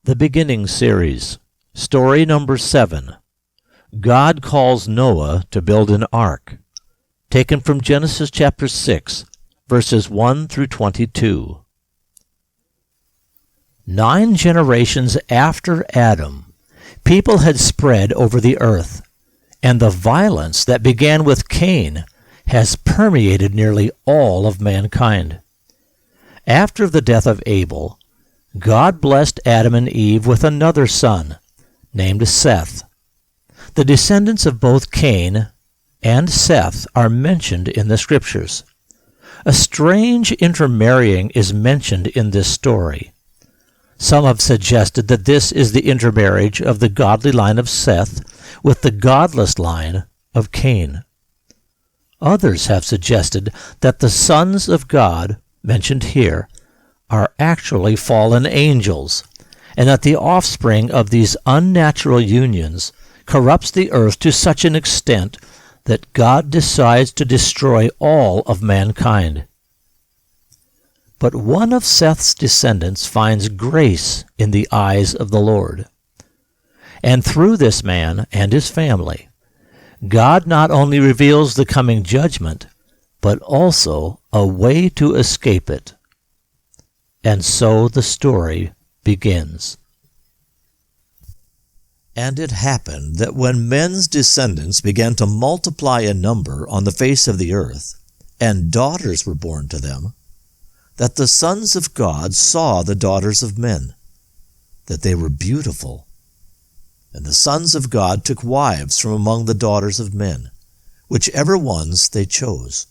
The Beginning Series, Story Number 7, God Calls Noah to Build an Ark, taken from Genesis chapter 6, verses 1 through 22. 9 generations after Adam, people had spread over the earth, and the violence that began with Cain has permeated nearly all of mankind. After the death of Abel, God blessed Adam and Eve with another son, named Seth. The descendants of both Cain and Seth are mentioned in the Scriptures. A strange intermarrying is mentioned in this story. Some have suggested that this is the intermarriage of the godly line of Seth with the godless line of Cain. Others have suggested that the sons of God, mentioned here, are actually fallen angels, and that the offspring of these unnatural unions corrupts the earth to such an extent that God decides to destroy all of mankind. But one of Seth's descendants finds grace in the eyes of the Lord. And through this man and his family, God not only reveals the coming judgment, but also a way to escape it. And so the story begins. And it happened that when men's descendants began to multiply in number on the face of the earth, and daughters were born to them, that the sons of God saw the daughters of men, that they were beautiful. And the sons of God took wives from among the daughters of men, whichever ones they chose.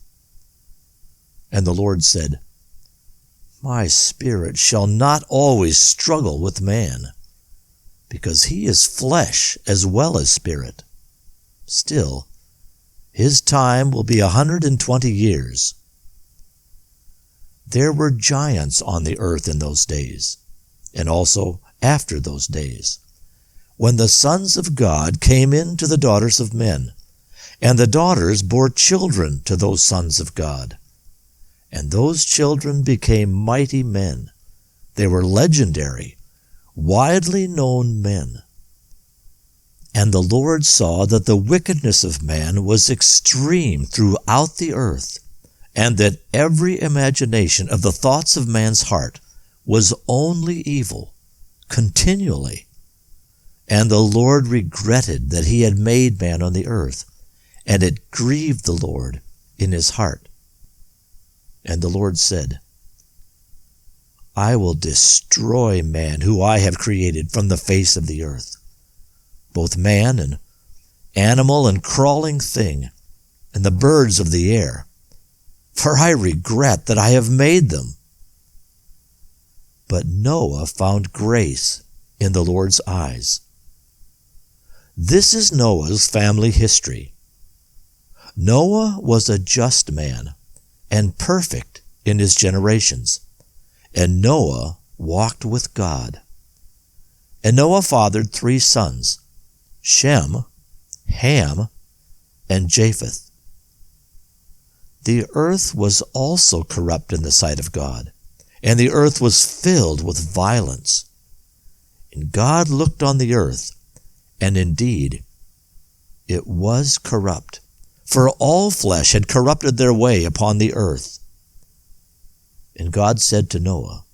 And the Lord said, My spirit shall not always struggle with man, because he is flesh as well as spirit. Still, his time will be 120 years. There were giants on the earth in those days, and also after those days, when the sons of God came in to the daughters of men, and the daughters bore children to those sons of God. And those children became mighty men. They were legendary, widely known men. And the Lord saw that the wickedness of man was extreme throughout the earth, and that every imagination of the thoughts of man's heart was only evil, continually. And the Lord regretted that he had made man on the earth, and it grieved the Lord in his heart. And the Lord said, I will destroy man who I have created from the face of the earth, both man and animal and crawling thing, and the birds of the air, for I regret that I have made them. But Noah found grace in the Lord's eyes. This is Noah's family history. Noah was a just man and perfect in his generations, and Noah walked with God. And Noah fathered 3 sons, Shem, Ham, and Japheth. The earth was also corrupt in the sight of God, and the earth was filled with violence. And God looked on the earth, and indeed it was corrupt, for all flesh had corrupted their way upon the earth. And God said to Noah,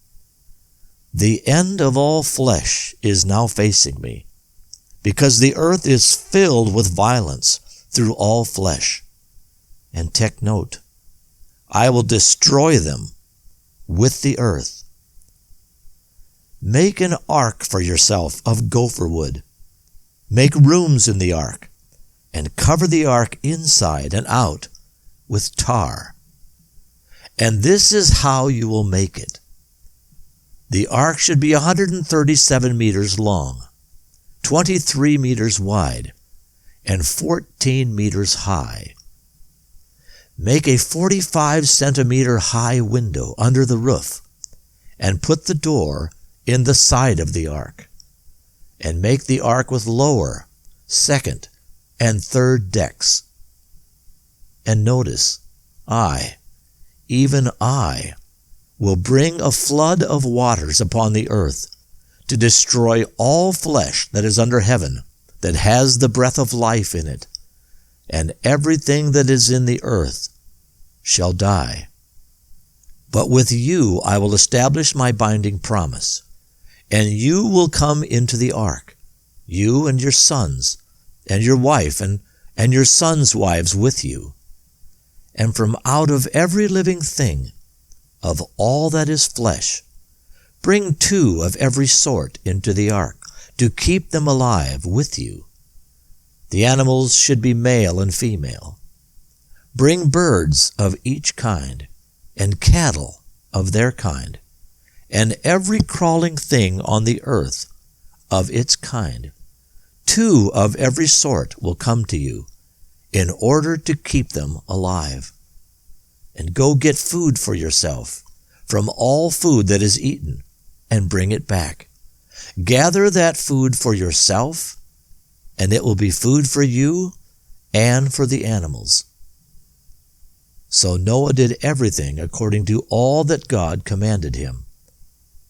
The end of all flesh is now facing me, because the earth is filled with violence through all flesh. And take note, I will destroy them with the earth. Make an ark for yourself of gopher wood. Make rooms in the ark, and cover the ark inside and out with tar. And this is how you will make it. The ark should be 137 meters long, 23 meters wide, and 14 meters high. Make a 45-centimeter high window under the roof, and put the door in the side of the ark. And make the ark with lower, second, and third decks. And notice, even I, will bring a flood of waters upon the earth to destroy all flesh that is under heaven, that has the breath of life in it, and everything that is in the earth shall die. But with you I will establish my binding promise, and you will come into the ark, you and your sons, and your wife, and your sons' wives with you. And from out of every living thing, of all that is flesh, bring 2 of every sort into the ark, to keep them alive with you. The animals should be male and female. Bring birds of each kind, and cattle of their kind, and every crawling thing on the earth of its kind. 2 of every sort will come to you, in order to keep them alive. And go get food for yourself from all food that is eaten, and bring it back. Gather that food for yourself, and it will be food for you and for the animals. So Noah did everything according to all that God commanded him.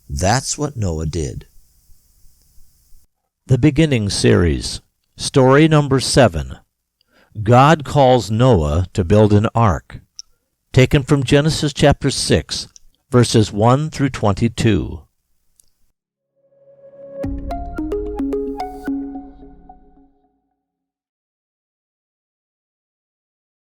That's what Noah did. The Beginning Series, Story number 7. God calls Noah to build an ark. Taken from Genesis chapter 6, verses 1 through 22.